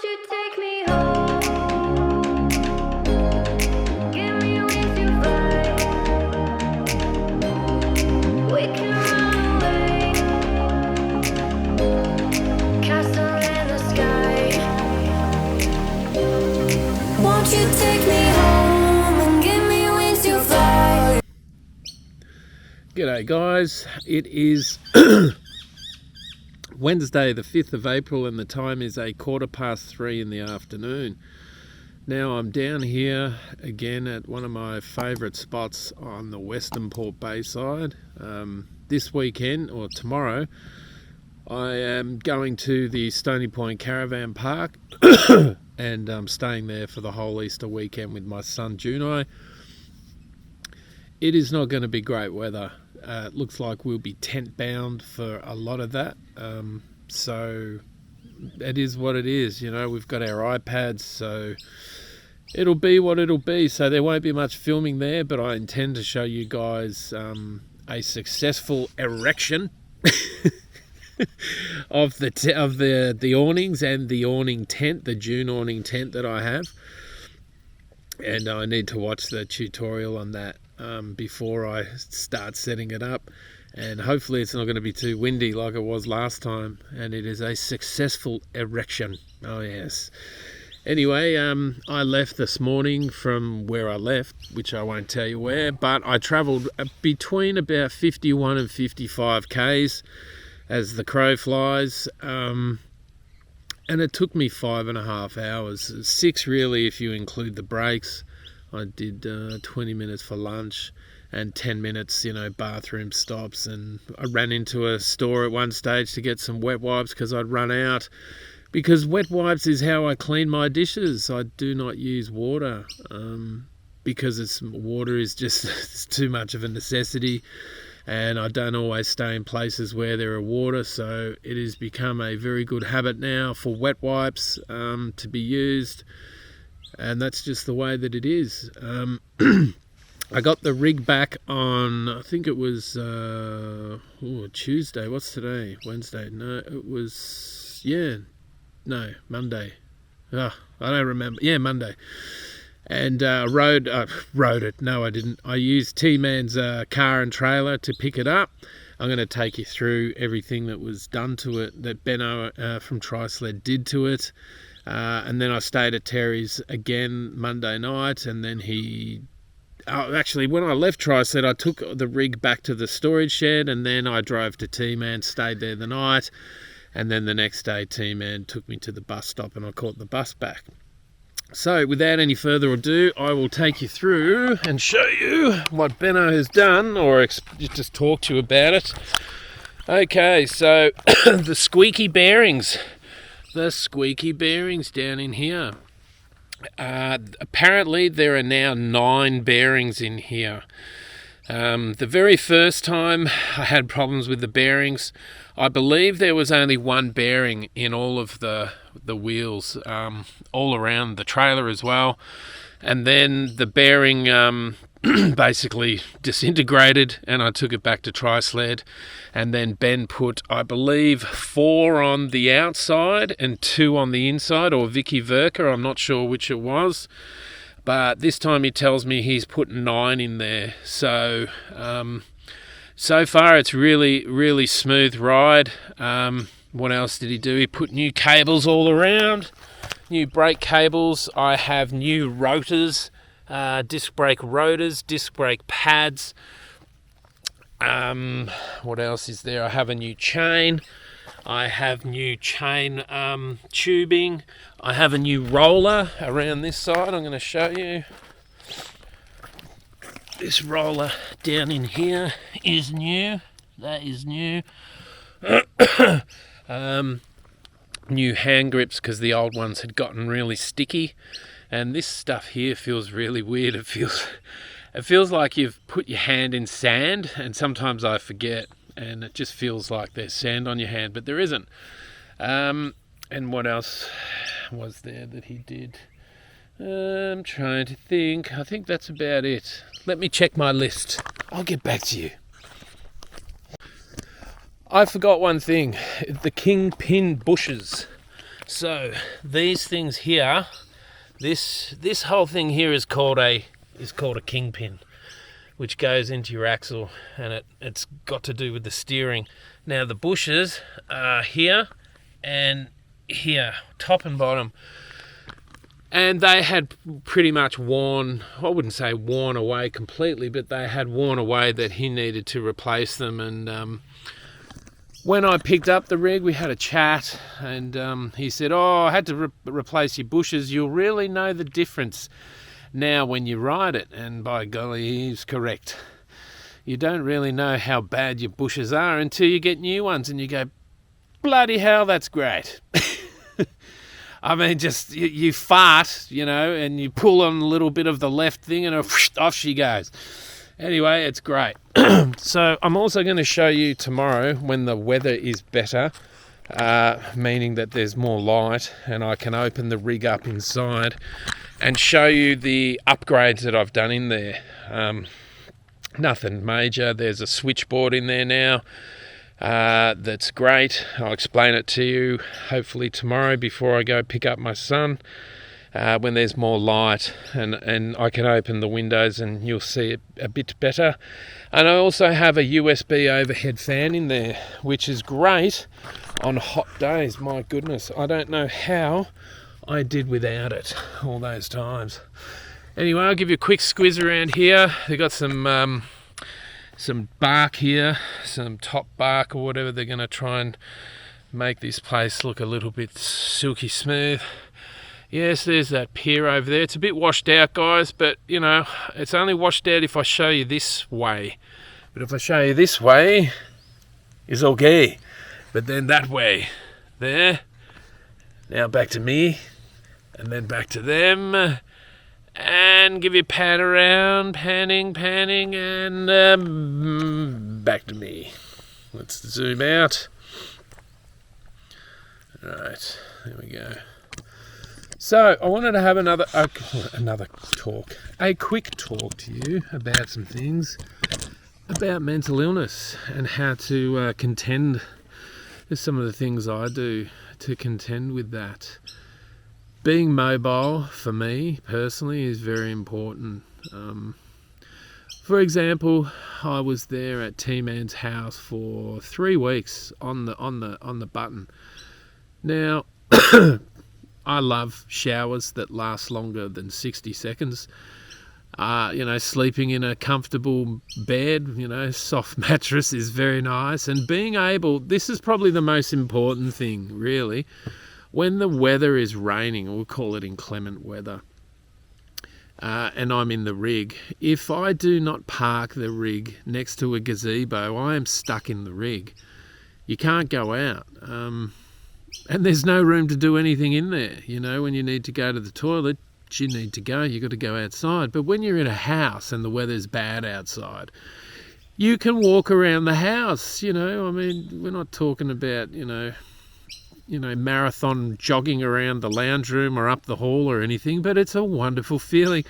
you take me home? Give me wings to fly. We can run away. Castle in the sky. Won't you take me home and give me wings to fly? G'day guys, it is Wednesday the 5th of April and the time is 3:15 in the afternoon. Now I'm down here again at one of my favourite spots on the Western Port Bayside. This weekend, or tomorrow, I am going to the Stony Caravan Park and I'm staying there for the whole Easter weekend with my son Cunty. It is not going to be great weather. It looks like we'll be tent bound for a lot of that. So it is what it is. You know, we've got our iPads, so it'll be what it'll be. So there won't be much filming there, but I intend to show you guys a successful erection of the awnings and the awning tent, the June awning tent that I have. And I need to watch the tutorial on that before I start setting it up, and hopefully it's not going to be too windy like it was last time, and it is a successful erection. Oh yes. Anyway, I left this morning from where I left, which I won't tell you where, but I travelled between about 51 and 55 k's as the crow flies, and it took me 5.5 hours, 6 really if you include the breaks. I did 20 minutes for lunch and 10 minutes, bathroom stops, and I ran into a store at one stage to get some wet wipes because I'd run out, because wet wipes is how I clean my dishes. I do not use water because water is just it's too much of a necessity, and I don't always stay in places where there are water, so it has become a very good habit now for wet wipes to be used, and that's just the way that it is. I got the rig back on, I think it was Tuesday. What's today? Wednesday? No, it was, Monday. I don't remember. Yeah, Monday. And rode it. No, I didn't. I used T-Man's car and trailer to pick it up. I'm going to take you through everything that was done to it, that Beno from Trisled did to it. And then I stayed at Terry's again Monday night, and then actually, when I left Trisled, I took the rig back to the storage shed, and then I drove to T-Man, stayed there the night, and then the next day T-Man took me to the bus stop and I caught the bus back. So without any further ado, I will take you through and show you what Beno has done, or just talk to you about it. Okay, so the squeaky bearings down in here. Apparently there are now 9 bearings in here. The very first time I had problems with the bearings, I believe there was only 1 bearing in all of the wheels, all around the trailer as well, and then the bearing basically disintegrated, and I took it back to Trisled, and then Ben put, I believe, 4 on the outside and 2 on the inside, or Vicky Verka, I'm not sure which it was, but this time he tells me he's put 9 in there. So so far it's really, really smooth ride. What else did he do? He put new cables all around, new brake cables. I have new rotors, disc brake rotors, disc brake pads. What else is there? I have a new chain. I have new chain tubing. I have a new roller around this side. I'm going to show you. This roller down in here is new. That is new. New hand grips because the old ones had gotten really sticky, and this stuff here feels really weird. It feels like you've put your hand in sand, and sometimes I forget, and it just feels like there's sand on your hand, but there isn't. And what else was there that he did? I'm trying to think. I think that's about it. Let me check my list. I'll get back to you. I forgot one thing. The kingpin bushes. So these things here, this whole thing here is called a kingpin, which goes into your axle, and it's got to do with the steering. Now the bushes are here and here, top and bottom. And they had pretty much worn, I wouldn't say worn away completely, but they had worn away that he needed to replace them. And when I picked up the rig, we had a chat, and he said, I had to replace your bushes. You'll really know the difference now when you ride it. And by golly, he's correct. You don't really know how bad your bushes are until you get new ones, and you go, bloody hell, that's great. I mean, just you fart, and you pull on a little bit of the left thing and off she goes. Anyway, it's great. So I'm also going to show you tomorrow when the weather is better, meaning that there's more light and I can open the rig up inside and show you the upgrades that I've done in there. Nothing major. There's a switchboard in there now. That's great. I'll explain it to you hopefully tomorrow before I go pick up my son, when there's more light, and I can open the windows and you'll see it a bit better. And I also have a USB overhead fan in there, which is great on hot days. My goodness, I don't know how I did without it all those times. Anyway, I'll give you a quick squiz around here. They've got some bark here, some top bark or whatever. They're going to try and make this place look a little bit silky smooth. Yes, there's that pier over there. It's a bit washed out, guys, but it's only washed out if I show you this way. But if I show you this way, it's okay. But then that way, there. Now back to me, and then back to them. And give you a pan around, panning, and back to me. Let's zoom out. Alright, there we go. So, I wanted to have a quick talk to you about some things about mental illness and how to contend. There's some of the things I do to contend with that. Being mobile, for me personally, is very important. For example, I was there at T-Man's house for 3 weeks on the button. Now, I love showers that last longer than 60 seconds. Sleeping in a comfortable bed, soft mattress is very nice. And being able, this is probably the most important thing, really. When the weather is raining, we'll call it inclement weather, and I'm in the rig, if I do not park the rig next to a gazebo, I am stuck in the rig. You can't go out. And there's no room to do anything in there. When you need to go to the toilet, you need to go. You've got to go outside. But when you're in a house and the weather's bad outside, you can walk around the house. I mean, we're not talking about, marathon jogging around the lounge room or up the hall or anything, but it's a wonderful feeling.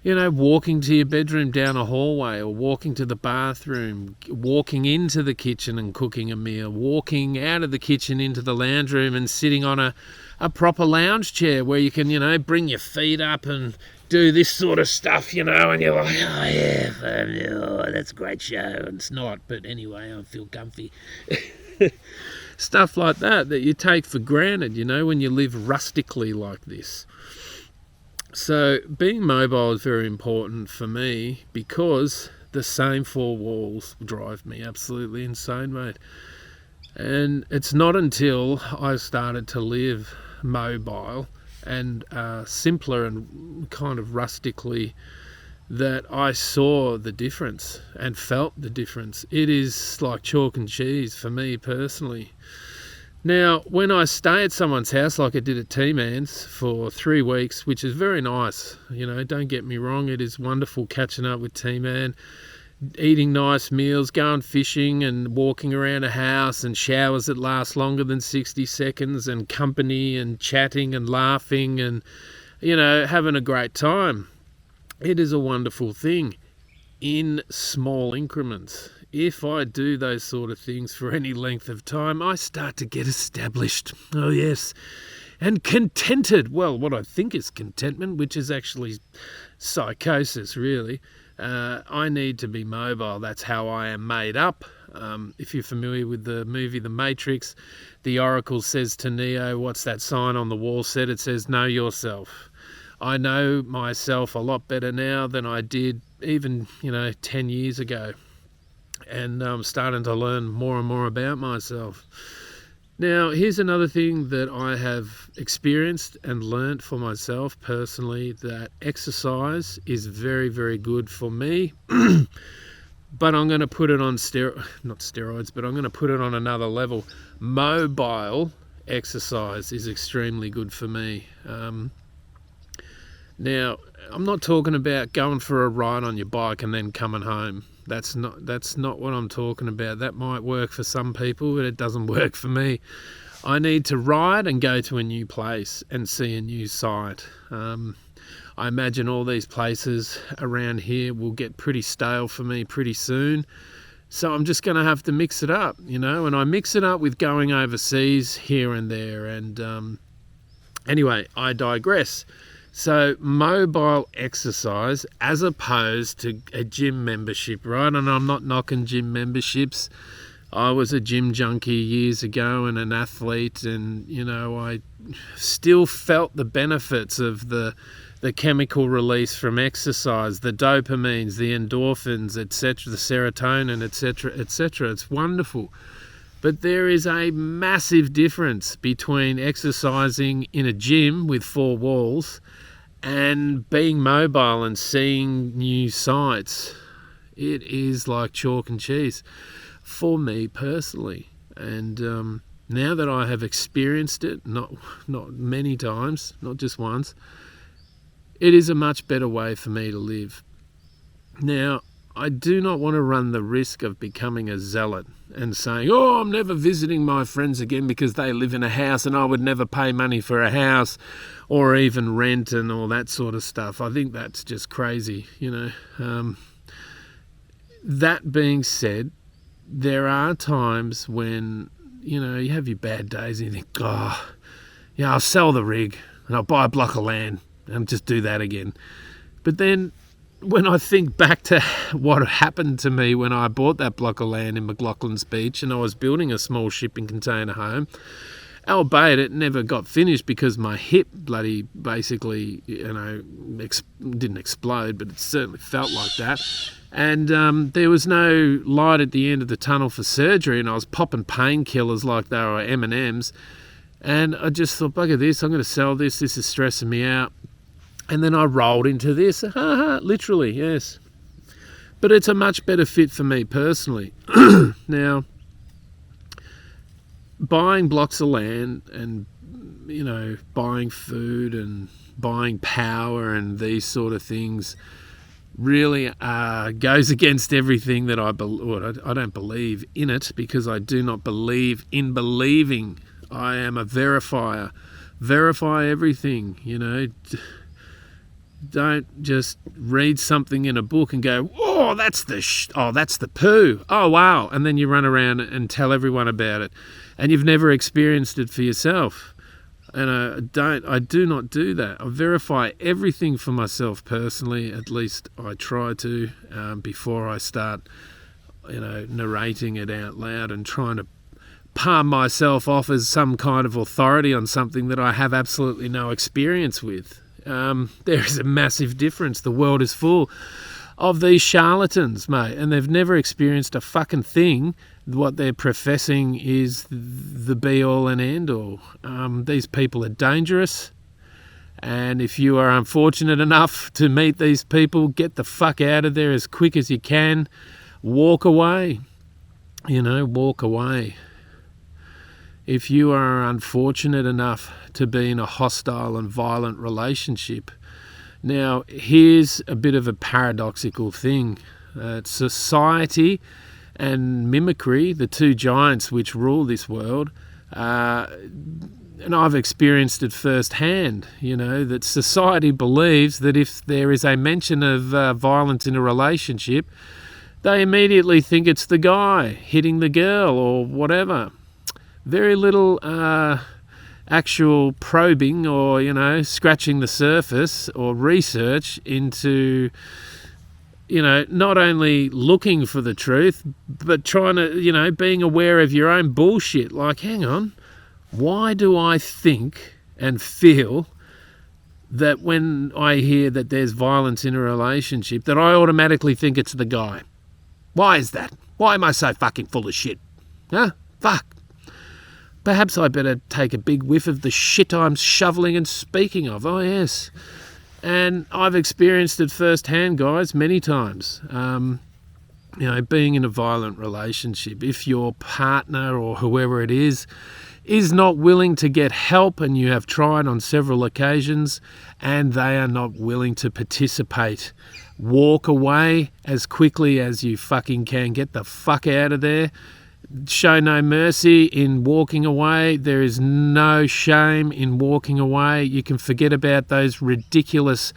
Walking to your bedroom down a hallway, or walking to the bathroom, walking into the kitchen and cooking a meal, walking out of the kitchen into the lounge room and sitting on a proper lounge chair where you can, bring your feet up and do this sort of stuff, and you're like, oh yeah, that's a great show. And it's not, but anyway, I feel comfy. Stuff like that you take for granted, when you live rustically like this. So being mobile is very important for me because the same four walls drive me absolutely insane, mate. And it's not until I started to live mobile and simpler and kind of rustically that I saw the difference and felt the difference. It is like chalk and cheese for me personally. Now, when I stay at someone's house like I did at T-Man's for 3 weeks, which is very nice, don't get me wrong, it is wonderful catching up with T-Man, eating nice meals, going fishing and walking around a house, and showers that last longer than 60 seconds, and company and chatting and laughing and, having a great time. It is a wonderful thing in small increments. If I do those sort of things for any length of time, I start to get established. Oh yes, and contented. Well, what I think is contentment, which is actually psychosis, really. I need to be mobile. That's how I am made up. If you're familiar with the movie The Matrix, the Oracle says to Neo, what's that sign on the wall said? It says, know yourself. I know myself a lot better now than I did even, 10 years ago. And I'm starting to learn more and more about myself. Now, here's another thing that I have experienced and learnt for myself personally, that exercise is very, very good for me. But I'm going to put it on not steroids, but I'm going to put it on another level. Mobile exercise is extremely good for me. Now, I'm not talking about going for a ride on your bike and then coming home. That's not what I'm talking about. That might work for some people, but it doesn't work for me. I need to ride and go to a new place and see a new sight. I imagine all these places around here will get pretty stale for me pretty soon. So I'm just going to have to mix it up, and I mix it up with going overseas here and there. And anyway, I digress. So mobile exercise as opposed to a gym membership, right? And I'm not knocking gym memberships. I was a gym junkie years ago and an athlete, and I still felt the benefits of the chemical release from exercise, the dopamines, the endorphins, etc., the serotonin, etc., etc. It's wonderful. But there is a massive difference between exercising in a gym with four walls and being mobile and seeing new sights. It is like chalk and cheese for me personally. And now that I have experienced it, not many times, not just once, it is a much better way for me to live. Now, I do not want to run the risk of becoming a zealot and saying, I'm never visiting my friends again because they live in a house and I would never pay money for a house or even rent and all that sort of stuff. I think that's just crazy, That being said, there are times when, you have your bad days and you think, I'll sell the rig and I'll buy a block of land and just do that again. But then when I think back to what happened to me when I bought that block of land in McLaughlin's Beach and I was building a small shipping container home, albeit it never got finished because my hip basically, didn't explode, but it certainly felt like that. And there was no light at the end of the tunnel for surgery, and I was popping painkillers like they were M&Ms. And I just thought, bugger this, I'm going to sell this. This is stressing me out. And then I rolled into this, literally, yes. But it's a much better fit for me personally. Now, buying blocks of land and, buying food and buying power and these sort of things really goes against everything that I don't believe in it, because I do not believe in believing. I am a verifier. Verify everything, Don't just read something in a book and go, that's the poo. Oh, wow. And then you run around and tell everyone about it. And you've never experienced it for yourself. And I do not do that. I verify everything for myself personally. At least I try to, before I start, narrating it out loud and trying to palm myself off as some kind of authority on something that I have absolutely no experience with. There is a massive difference. The world is full of these charlatans, mate, and they've never experienced a fucking thing. What they're professing is the be-all and end-all. These people are dangerous, and if you are unfortunate enough to meet these people, get the fuck out of there as quick as you can. Walk away. Walk away. If you are unfortunate enough to be in a hostile and violent relationship. Now, here's a bit of a paradoxical thing. Society and mimicry, the two giants which rule this world, and I've experienced it firsthand, that society believes that if there is a mention of violence in a relationship, they immediately think it's the guy hitting the girl or whatever. Very little actual probing or, scratching the surface or research into, not only looking for the truth, but trying to, being aware of your own bullshit. Like, hang on, why do I think and feel that when I hear that there's violence in a relationship, that I automatically think it's the guy? Why is that? Why am I so fucking full of shit? Huh? Fuck. Perhaps I better take a big whiff of the shit I'm shoveling and speaking of. Oh, yes. And I've experienced it firsthand, guys, many times. Being in a violent relationship, if your partner or whoever it is not willing to get help, and you have tried on several occasions and they are not willing to participate, walk away as quickly as you fucking can. Get the fuck out of there. Show no mercy in walking away. There is no shame in walking away. You can forget about those ridiculous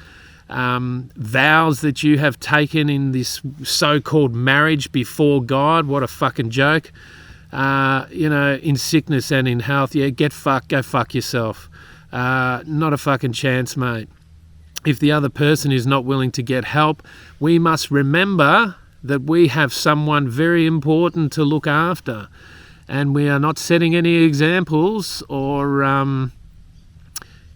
vows that you have taken in this so-called marriage before God. What a fucking joke. In sickness and in health. Yeah, get fucked. Go fuck yourself. Not a fucking chance, mate. If the other person is not willing to get help, we must remember that we have someone very important to look after, and we are not setting any examples or,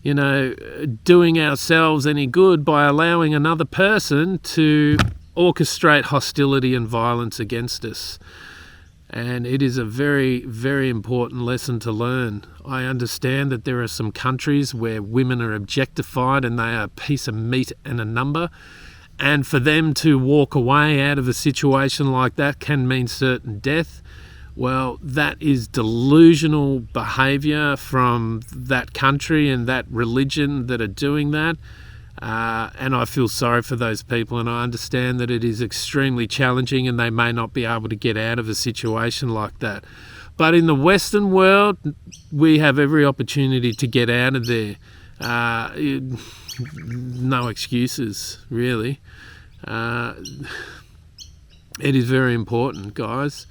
doing ourselves any good by allowing another person to orchestrate hostility and violence against us. And it is a very, very important lesson to learn. I understand that there are some countries where women are objectified and they are a piece of meat and a number. And for them to walk away out of a situation like that can mean certain death. Well, that is delusional behaviour from that country and that religion that are doing that. And I feel sorry for those people, and I understand that it is extremely challenging and they may not be able to get out of a situation like that. But in the Western world, we have every opportunity to get out of there. No excuses, really. It is very important, guys,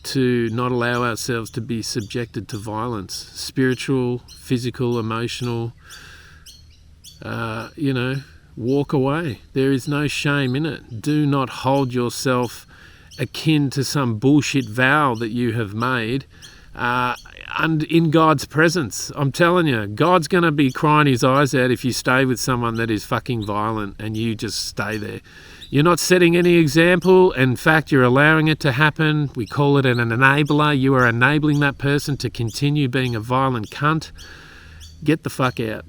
to not allow ourselves to be subjected to violence, spiritual, physical, emotional. Walk away. There is no shame in it. Do not hold yourself akin to some bullshit vow that you have made and in God's presence. I'm telling you, God's going to be crying his eyes out if you stay with someone that is fucking violent and you just stay there. You're not setting any example. In fact, you're allowing it to happen. We call it an enabler. You are enabling that person to continue being a violent cunt. Get the fuck out.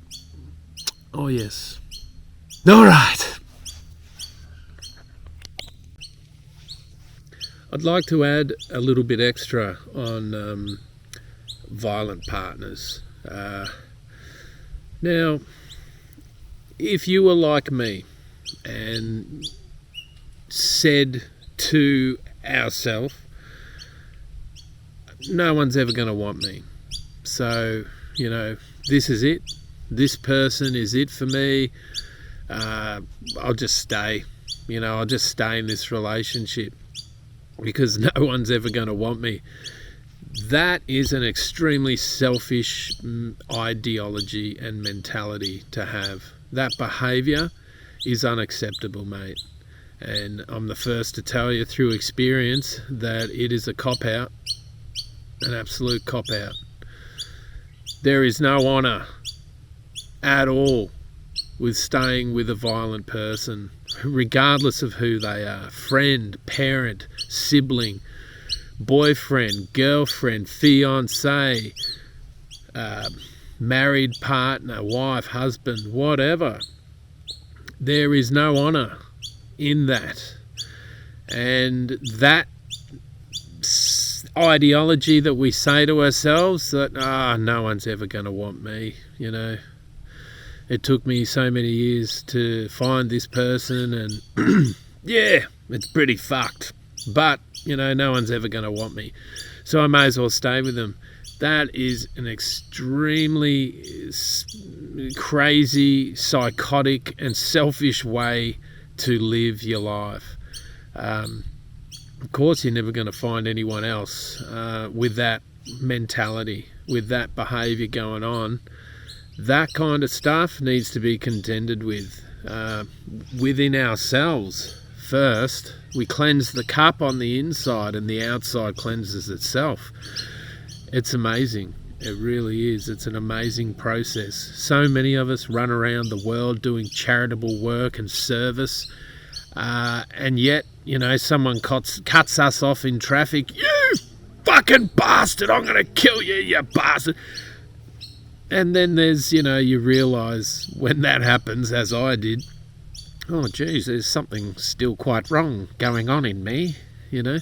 Oh, yes. All right. I'd like to add a little bit extra on violent partners. Now, if you were like me and said to ourselves, no one's ever going to want me. So, this is it. This person is it for me. I'll just stay. I'll just stay in this relationship because no one's ever going to want me. That is an extremely selfish ideology and mentality to have. That behaviour is unacceptable, mate. And I'm the first to tell you through experience that it is a cop-out, an absolute cop-out. There is no honour at all with staying with a violent person, regardless of who they are. Friend, parent, sibling, boyfriend, girlfriend, fiancé, married partner, wife, husband, whatever. There is no honour in that. And that ideology that we say to ourselves that, no one's ever going to want me, It took me so many years to find this person and yeah, it's pretty fucked. But, no one's ever going to want me. So I may as well stay with them. That is an extremely crazy, psychotic and selfish way to live your life. Of course, you're never going to find anyone else with that mentality, with that behaviour going on, that kind of stuff needs to be contended with within ourselves first. We cleanse the cup on the inside and the outside cleanses itself. It's amazing. It really is. It's an amazing process. So many of us run around the world doing charitable work and service, and yet, you know, someone cuts us off in traffic. You fucking bastard! I'm going to kill you, you bastard! And then there's, you know, you realise when that happens, as I did, oh geez, there's something still quite wrong going on in me, you know.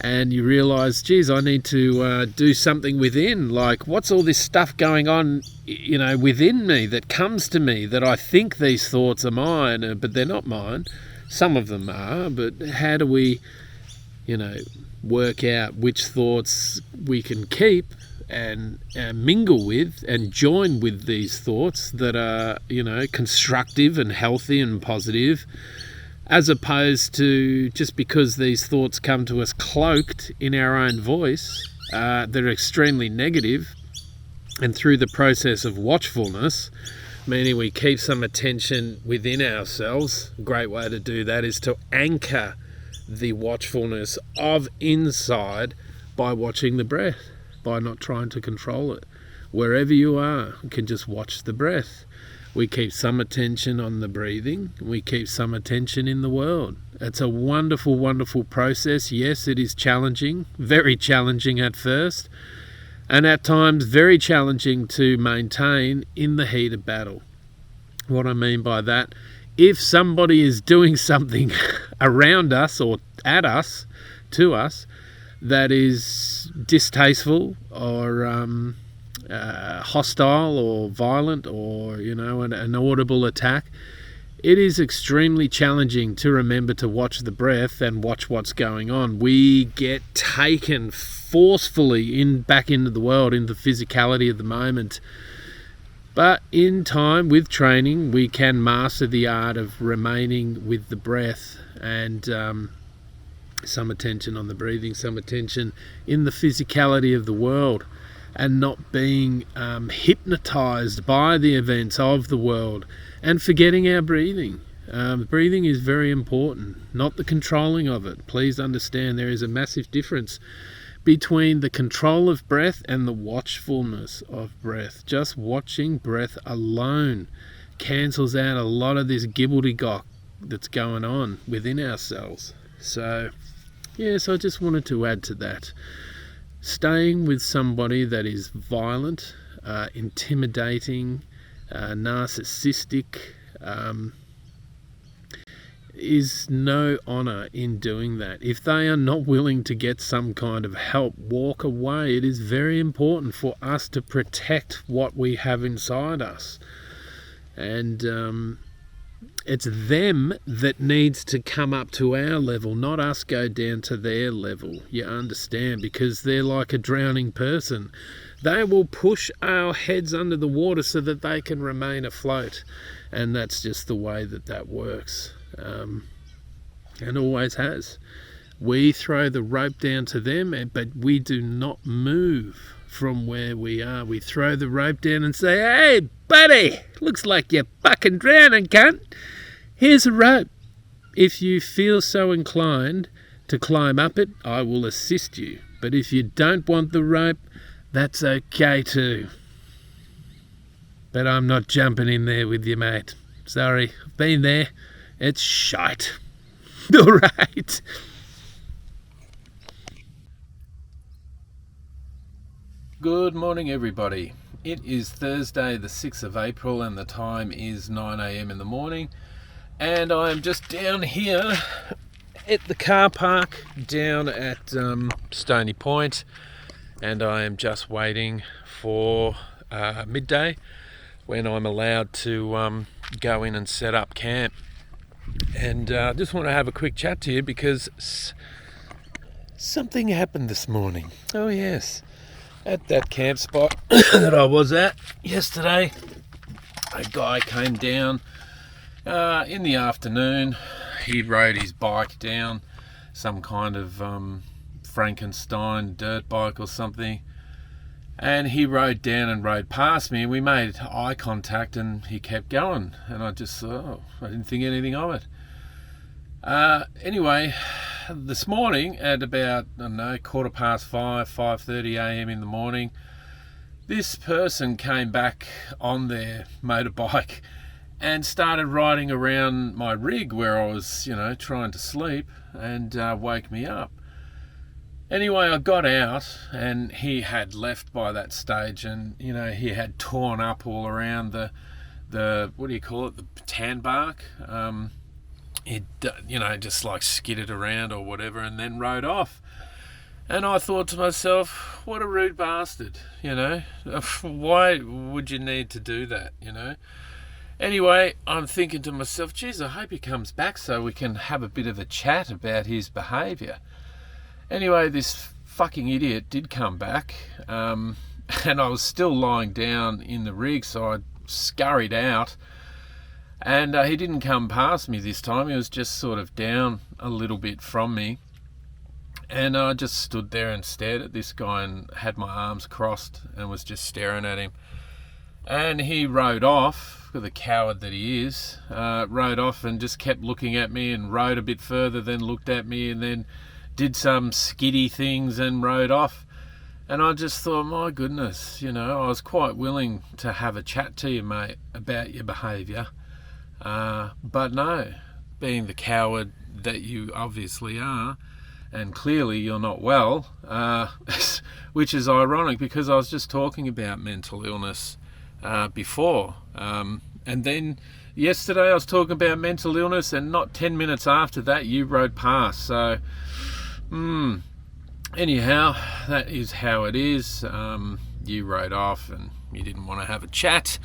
And you realise, geez, I need to do something within. Like, what's all this stuff going on, you know, within me that comes to me that I think these thoughts are mine, but they're not mine. Some of them are, but how do we, you know, work out which thoughts we can keep and mingle with and join with these thoughts that are, you know, constructive and healthy and positive, as opposed to just because these thoughts come to us cloaked in our own voice, they're extremely negative. And through the process of watchfulness, meaning we keep some attention within ourselves, a great way to do that is to anchor the watchfulness of inside by watching the breath, by not trying to control it. Wherever you are, you can just watch the breath. We keep some attention on the breathing. We keep some attention in the world. It's a wonderful, wonderful process. Yes, it is challenging, very challenging at first, and at times very challenging to maintain in the heat of battle. What I mean by that, if somebody is doing something around us or at us, to us, that is distasteful or hostile or violent, or, you know, an audible attack, it is extremely challenging to remember to watch the breath and watch what's going on. We get taken forcefully back into the world, in the physicality of the moment. But in time, with training, we can master the art of remaining with the breath and some attention on the breathing, some attention in the physicality of the world, and not being hypnotized by the events of the world and forgetting our breathing. Breathing is very important, not the controlling of it. Please understand there is a massive difference between the control of breath and the watchfulness of breath. Just watching breath alone cancels out a lot of this gibbledy-gock that's going on within ourselves. So, yes, I just wanted to add to that. Staying with somebody that is violent, intimidating, narcissistic, is no honour in doing that. If they are not willing to get some kind of help, walk away. It is very important for us to protect what we have inside us. And it's them that needs to come up to our level, not us go down to their level. You understand? Because they're like a drowning person. They will push our heads under the water so that they can remain afloat. And that's just the way that works. And always has. We throw the rope down to them, but we do not move from where we are. We throw the rope down and say, "Hey, buddy, looks like you're fucking drowning, cunt. Here's a rope. If you feel so inclined to climb up it, I will assist you. But if you don't want the rope, that's okay too. But I'm not jumping in there with you, mate. Sorry, I've been there. It's shite." All right. Good morning, everybody. It is Thursday, the 6th of April, and the time is 9 a.m. in the morning. And I am just down here at the car park down at Stony Point, and I am just waiting for midday when I'm allowed to go in and set up camp. And I just want to have a quick chat to you because something happened this morning. Oh yes, at that camp spot that I was at yesterday, a guy came down in the afternoon. He rode his bike down, some kind of Frankenstein dirt bike or something, And he rode down and rode past me, and we made eye contact, and he kept going. And I just thought, oh, I didn't think anything of it. Anyway, this morning at about, I don't know, 5:15, 5:30 a.m. in the morning, this person came back on their motorbike and started riding around my rig where I was, trying to sleep, and woke me up. Anyway, I got out, and he had left by that stage, and he had torn up all around the what do you call it, the tan bark. He just like skidded around or whatever, and then rode off. And I thought to myself, what a rude bastard, why would you need to do that, Anyway, I'm thinking to myself, geez, I hope he comes back so we can have a bit of a chat about his behaviour. Anyway, this fucking idiot did come back, and I was still lying down in the rig, so I scurried out, and he didn't come past me this time. He was just sort of down a little bit from me, and I just stood there and stared at this guy and had my arms crossed and was just staring at him. And he rode off, the coward that he is, rode off and just kept looking at me and rode a bit further, then looked at me and then did some skiddy things and rode off. And I just thought, my goodness, I was quite willing to have a chat to you, mate, about your behaviour. But no, being the coward that you obviously are, and clearly you're not well, which is ironic because I was just talking about mental illness before. And then yesterday I was talking about mental illness, and not 10 minutes after that you rode past. So, anyhow, that is how it is. You rode off and you didn't want to have a chat,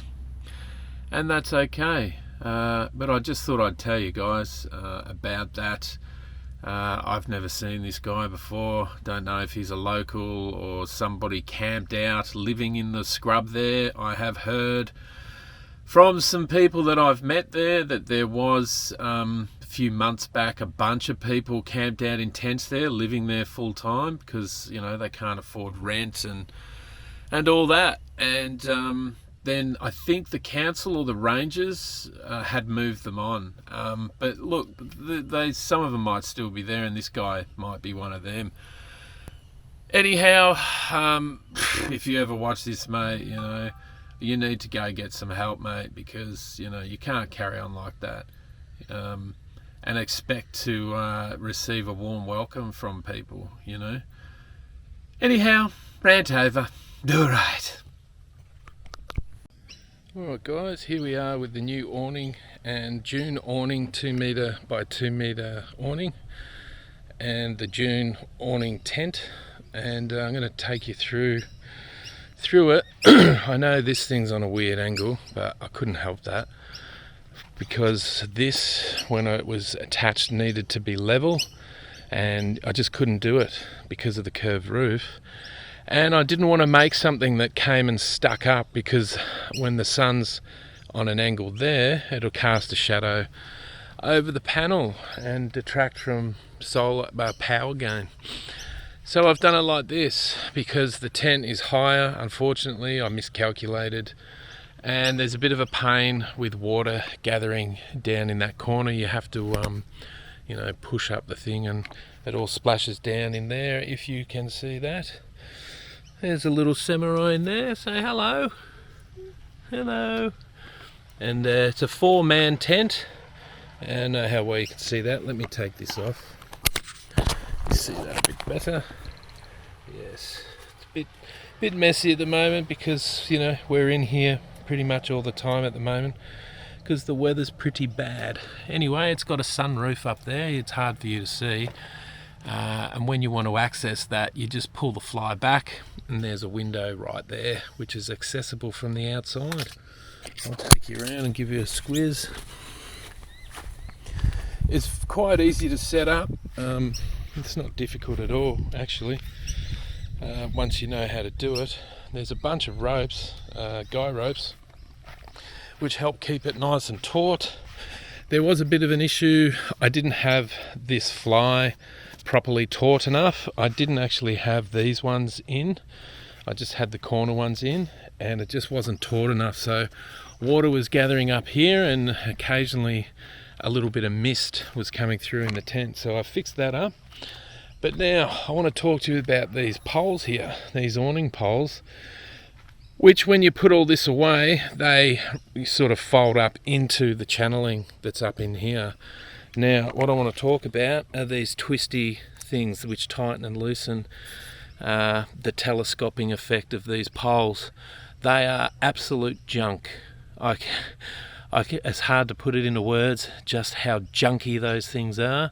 and that's okay. But I just thought I'd tell you guys about that. I've never seen this guy before. Don't know if he's a local or somebody camped out living in the scrub there. I have heard from some people that I've met there that there was a few months back a bunch of people camped out in tents there, living there full time because they can't afford rent and all that. And then I think the council or the rangers had moved them on. But look, some of them might still be there, and this guy might be one of them. Anyhow, if you ever watch this, mate, you need to go get some help, mate, because you can't carry on like that and expect to receive a warm welcome from people. Anyhow, rant over. Do right. Alright guys, here we are with the new awning, and June awning, 2 metre by 2 metre awning, and the June awning tent, and I'm going to take you through it. I know this thing's on a weird angle, but I couldn't help that because this, when it was attached, needed to be level, and I just couldn't do it because of the curved roof. And I didn't want to make something that came and stuck up, because when the sun's on an angle there, it'll cast a shadow over the panel and detract from solar power gain. So I've done it like this because the tent is higher. Unfortunately, I miscalculated, and there's a bit of a pain with water gathering down in that corner. You have to push up the thing, and it all splashes down in there, if you can see that. There's a little samurai in there. Say hello. Hello. And it's a 4-man tent. And how well you can see that. Let me take this off. You see that a bit better. Yes. It's a bit messy at the moment because, we're in here pretty much all the time at the moment because the weather's pretty bad. Anyway, it's got a sunroof up there. It's hard for you to see. And when you want to access that, you just pull the fly back, and there's a window right there which is accessible from the outside. I'll take you around and give you a squiz. It's quite easy to set up. It's not difficult at all, actually, once you know how to do it. There's a bunch of ropes, guy ropes, which help keep it nice and taut. There was a bit of an issue. I didn't have this fly properly taut enough. I didn't actually have these ones in. I just had the corner ones in, and it just wasn't taut enough, so water was gathering up here, and occasionally a little bit of mist was coming through in the tent, so I fixed that up. But now I want to talk to you about these poles here, these awning poles, which when you put all this away, they sort of fold up into the channeling that's up in here. Now, what I want to talk about are these twisty things which tighten and loosen the telescoping effect of these poles. They are absolute junk. It's hard to put it into words just how junky those things are.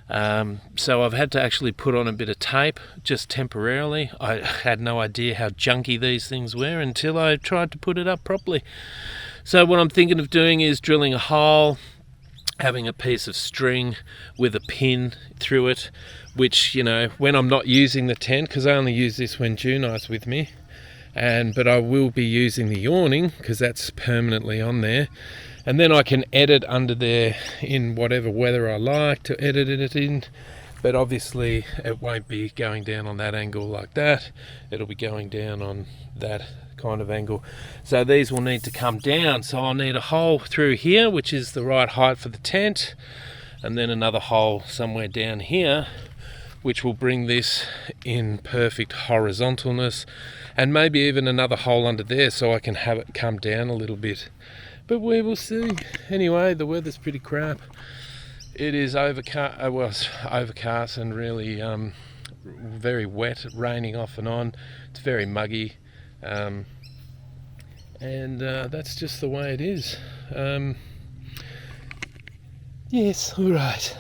So I've had to actually put on a bit of tape just temporarily. I had no idea how junky these things were until I tried to put it up properly. So what I'm thinking of doing is drilling a hole, having a piece of string with a pin through it, which, you know, when I'm not using the tent, because I only use this when Junai's with me, but I will be using the awning because that's permanently on there, and then I can edit under there in whatever weather I like to edit it in. But obviously it won't be going down on that angle like that, it'll be going down on that kind of angle. So these will need to come down, so I'll need a hole through here which is the right height for the tent, and then another hole somewhere down here which will bring this in perfect horizontalness, and maybe even another hole under there so I can have it come down a little bit. But we will see. Anyway, the weather's pretty crap. It is overcast and really very wet, raining off and on. It's very muggy, and that's just the way it is. Yes, all right.